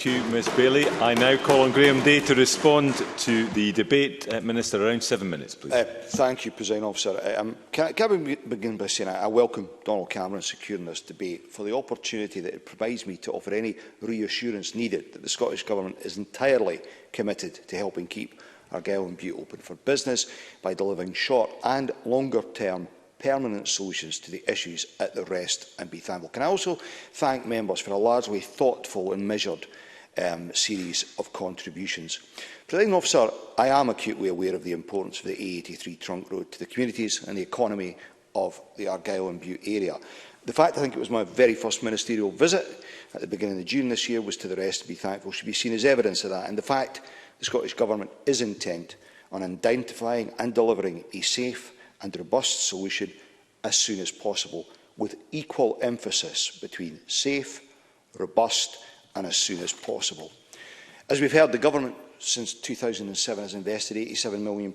Thank you, Ms Bailey. I now call on Graham Day to respond to the debate. Minister, around 7 minutes, please. Thank you, President Officer. Can I begin by saying I welcome Donald Cameron securing this debate for the opportunity that it provides me to offer any reassurance needed that the Scottish Government is entirely committed to helping keep Argyll and Bute open for business by delivering short and longer-term permanent solutions to the issues at the Rest and Be Thankful. Can I also thank members for a largely thoughtful and measured series of contributions. Presiding Officer, I am acutely aware of the importance of the A83 Trunk Road to the communities and the economy of the Argyll and Bute area. The fact I think it was my very first ministerial visit at the beginning of June this year was to the Rest and Be Thankful should be seen as evidence of that, and the fact the Scottish Government is intent on identifying and delivering a safe and robust solution as soon as possible, with equal emphasis between safe, robust and as soon as possible. As we've heard, the Government since 2007 has invested £87 million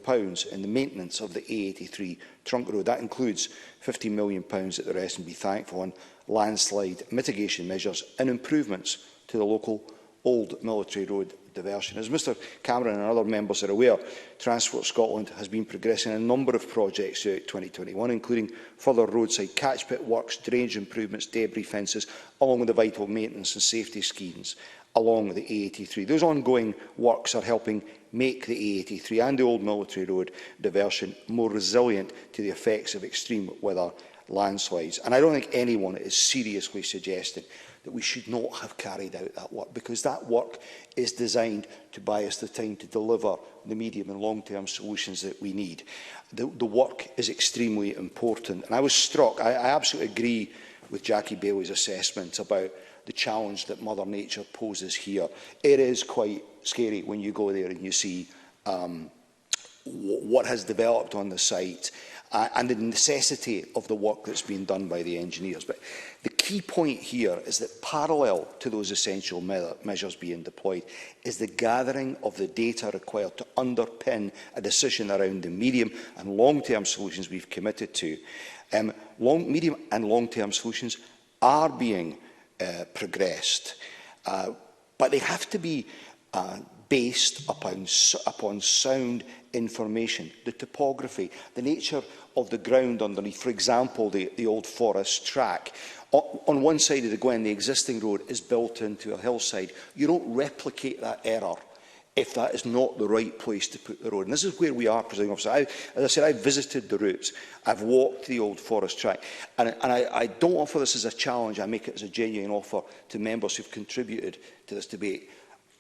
in the maintenance of the A83 Trunk Road. That includes £15 million at the Rest and Be Thankful on landslide mitigation measures and improvements to the local Old Military Road diversion. As Mr Cameron and other members are aware, Transport Scotland has been progressing a number of projects throughout 2021, including further roadside catch pit works, drainage improvements, debris fences, along with the vital maintenance and safety schemes along the A83. Those ongoing works are helping make the A83 and the Old Military Road diversion more resilient to the effects of extreme weather landslides. And I don't think anyone is seriously suggesting that we should not have carried out that work, because that work is designed to buy us the time to deliver the medium and long-term solutions that we need. The work is extremely important. And I was struck, I absolutely agree with Jackie Bailey's assessment about the challenge that Mother Nature poses here. It is quite scary when you go there and you see what has developed on the site and the necessity of the work that's been done by the engineers. But the key point here is that parallel to those essential measures being deployed is the gathering of the data required to underpin a decision around the medium and long-term solutions we've committed to. Medium and long-term solutions are being progressed, but they have to be based upon sound information, the topography, the nature of the ground underneath. For example, the Old Forest track. On one side of the Gwen, the existing road is built into a hillside. You don't replicate that error if that is not the right place to put the road. And this is where we are, Presiding Officer. As I said, I visited the routes. I've walked the Old Forest track. And I don't offer this as a challenge. I make it as a genuine offer to members who've contributed to this debate.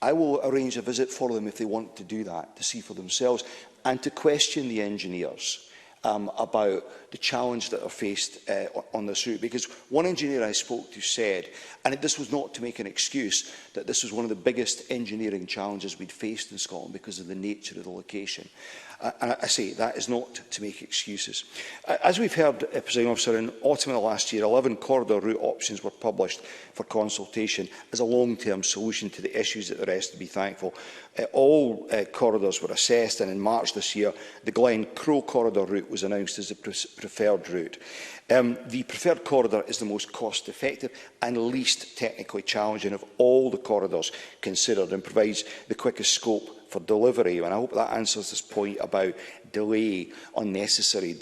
I will arrange a visit for them if they want to do that, to see for themselves, and to question the engineers about the challenge that are faced on this route. Because one engineer I spoke to said, and this was not to make an excuse, that this was one of the biggest engineering challenges we'd faced in Scotland because of the nature of the location. And I say that is not to make excuses. As we've heard, Presiding Officer, in autumn of last year, 11 corridor route options were published for consultation as a long-term solution to the issues at the Rest and Be Thankful. All corridors were assessed, and in March this year, the Glen Crow corridor route was announced as the preferred route. The preferred corridor is the most cost-effective and least technically challenging of all the corridors considered, and provides the quickest scope for delivery. And I hope that answers this point about delay, unnecessary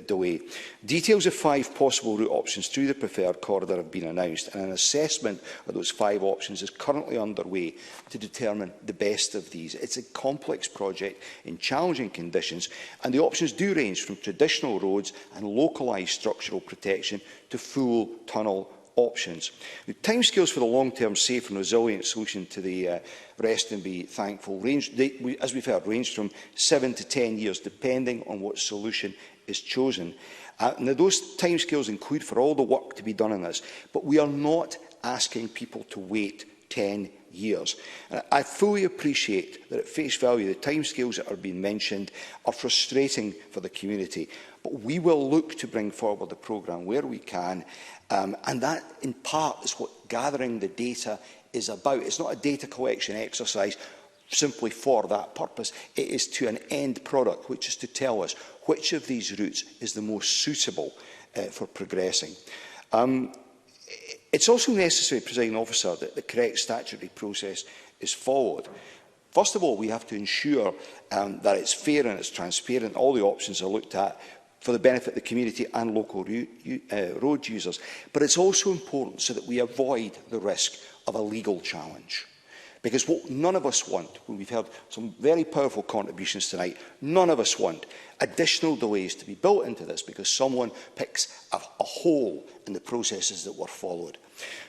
delay. Details of 5 possible route options through the preferred corridor have been announced, and an assessment of those 5 options is currently underway to determine the best of these. It's a complex project in challenging conditions, and the options do range from traditional roads and localised structural protection to full tunnel options. The timescales for the long-term safe and resilient solution to the Rest and Be Thankful as we've heard, range from 7 to 10 years, depending on what solution is chosen. Now, those timescales include for all the work to be done on this, but we are not asking people to wait 10 years. And I fully appreciate that at face value, the timescales that are being mentioned are frustrating for the community, but we will look to bring forward the programme where we can, and that in part is what gathering the data is about. It's not a data collection exercise simply for that purpose. It is to an end product, which is to tell us which of these routes is the most suitable for progressing. It's also necessary, Presiding Officer, that the correct statutory process is followed. First of all, we have to ensure that it's fair and it's transparent. All the options are looked at for the benefit of the community and local road users. But it's also important so that we avoid the risk of a legal challenge. Because what none of us want, when we've heard some very powerful contributions tonight, none of us want additional delays to be built into this because someone picks a hole in the processes that were followed.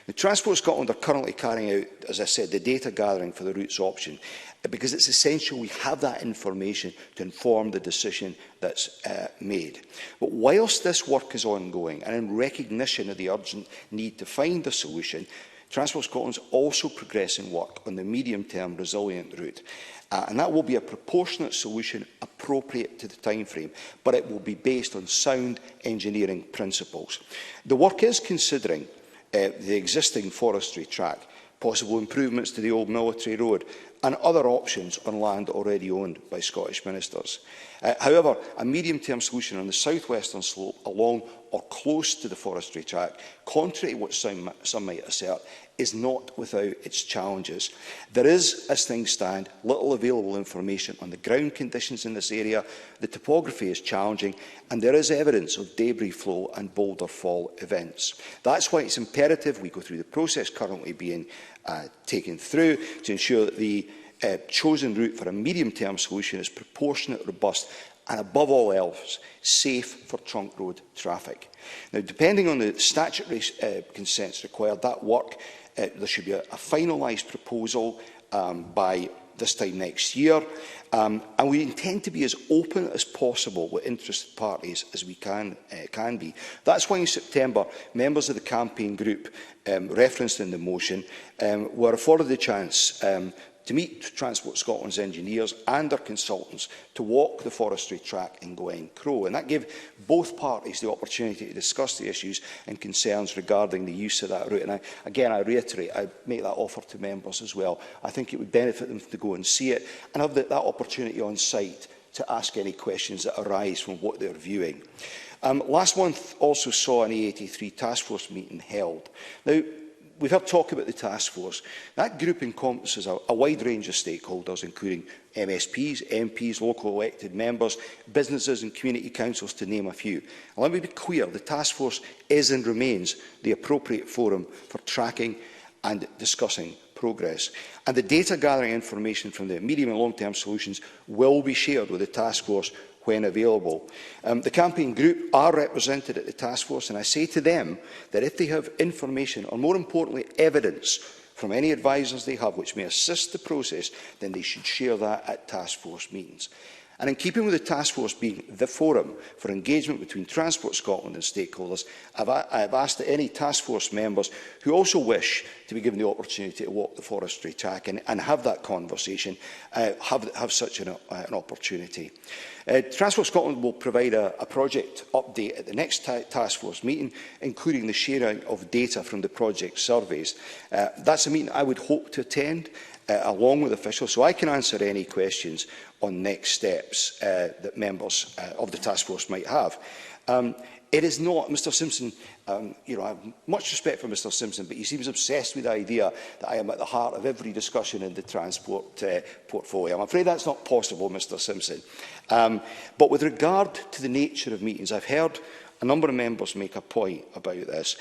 The Transport Scotland are currently carrying out, as I said, the data gathering for the routes option, because it's essential we have that information to inform the decision that's made. But whilst this work is ongoing, and in recognition of the urgent need to find a solution, Transport Scotland is also progressing work on the medium-term resilient route. And that will be a proportionate solution appropriate to the timeframe, but it will be based on sound engineering principles. The work is considering the existing forestry track, possible improvements to the old military road, and other options on land already owned by Scottish ministers. However, a medium-term solution on the south-western slope along or close to the forestry track, contrary to what some might assert, is not without its challenges. There is, as things stand, little available information on the ground conditions in this area. The topography is challenging, and there is evidence of debris flow and boulder fall events. That's why it's imperative we go through the process currently being taken through to ensure that the chosen route for a medium-term solution is proportionate, robust, and above all else, safe for trunk road traffic. Now, depending on the statutory consents required, that work, there should be a finalised proposal by this time next year, and we intend to be as open as possible with interested parties as we can be. That's why in September, members of the campaign group referenced in the motion were afforded the chance to meet Transport Scotland's engineers and their consultants to walk the forestry track in Glen Crow. And that gave both parties the opportunity to discuss the issues and concerns regarding the use of that route. And I reiterate, I make that offer to members as well. I think it would benefit them to go and see it and have that opportunity on site to ask any questions that arise from what they're viewing. Last month also saw an A83 task force meeting held. Now, we've heard talk about the task force. That group encompasses a wide range of stakeholders, including MSPs, MPs, local elected members, businesses and community councils, to name a few. And let me be clear, the task force is and remains the appropriate forum for tracking and discussing progress. And the data gathering information from the medium and long-term solutions will be shared with the task force when available. The campaign group are represented at the task force, and I say to them that if they have information, or more importantly evidence, from any advisers they have which may assist the process, then they should share that at task force meetings. And in keeping with the task force being the forum for engagement between Transport Scotland and stakeholders, I have asked that any task force members who also wish to be given the opportunity to walk the forestry track and have that conversation, have such an opportunity. Transport Scotland will provide a project update at the next task force meeting, including the sharing of data from the project surveys. That's a meeting I would hope to attend, along with officials, so I can answer any questions on next steps that members of the task force might have. It is not, Mr Simpson, I have much respect for Mr Simpson, but he seems obsessed with the idea that I am at the heart of every discussion in the transport portfolio. I'm afraid that's not possible, Mr Simpson. But with regard to the nature of meetings, I've heard a number of members make a point about this.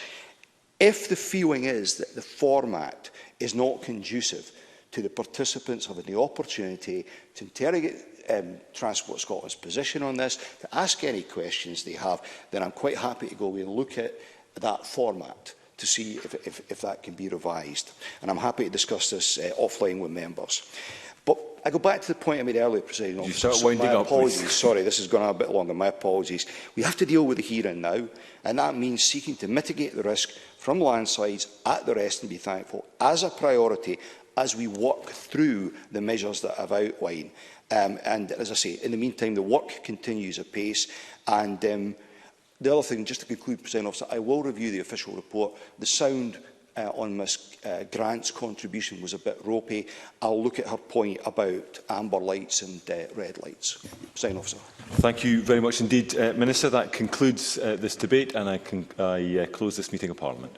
If the feeling is that the format is not conducive to the participants having the opportunity to interrogate Transport Scotland's position on this, to ask any questions they have, then I'm quite happy to go away and look at that format to see if that can be revised. And I'm happy to discuss this offline with members. But I go back to the point I made earlier, Presiding Officer. So my apologies. Sorry, this has gone on a bit longer. My apologies. We have to deal with the here and now, and that means seeking to mitigate the risk from landslides at the Rest and Be Thankful as a priority as we work through the measures that I've outlined. And as I say, in the meantime, the work continues apace. And the other thing, just to conclude, Presiding Officer, I will review the official report. The sound on Ms Grant's contribution was a bit ropey. I'll look at her point about amber lights and red lights. Presiding Officer. Thank you very much indeed, Minister. That concludes this debate, and I close this meeting of Parliament.